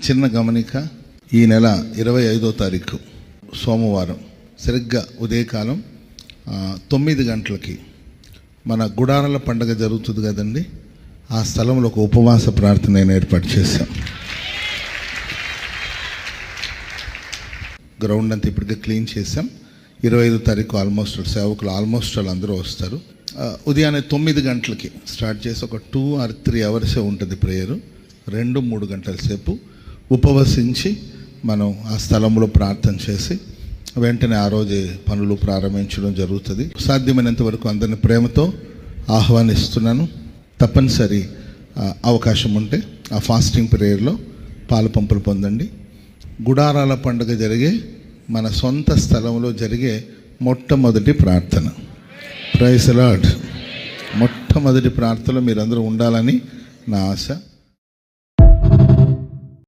చిన్న గమనిక, ఈ నెల 25వ తారీఖు సోమవారం సరిగ్గా ఉదయకాలం 9 గంటలకి మన గుడారాల పండుగ జరుగుతుంది కదండి. ఆ స్థలంలో ఒక ఉపవాస ప్రార్థన నేను ఏర్పాటు చేశాం. గ్రౌండ్ అంతా ఇప్పటికే క్లీన్ చేసాం. 25వ తారీఖు సేవకులు ఆల్మోస్ట్ అందరూ వస్తారు. ఉదయాన్నే 9 గంటలకి స్టార్ట్ చేసి ఒక 2 or 3 hours ఉంటుంది ప్రేయరు. 2-3 గంటల సేపు ఉపవసించి మనం ఆ స్థలంలో ప్రార్థన చేసి వెంటనే ఆ రోజే పనులు ప్రారంభించడం జరుగుతుంది. సాధ్యమైనంత వరకు అందరిని ప్రేమతో ఆహ్వానిస్తున్నాను. తప్పనిసరి అవకాశం ఉంటే ఆ ఫాస్టింగ్ ప్రేయర్లో పాలు పంపులు పొందండి. గుడారాల పండుగ జరిగే మన సొంత స్థలంలో జరిగే మొట్టమొదటి ప్రార్థన. Praise the Lord. మొట్టమొదటి ప్రార్థనలో మీరందరూ ఉండాలని నా ఆశ.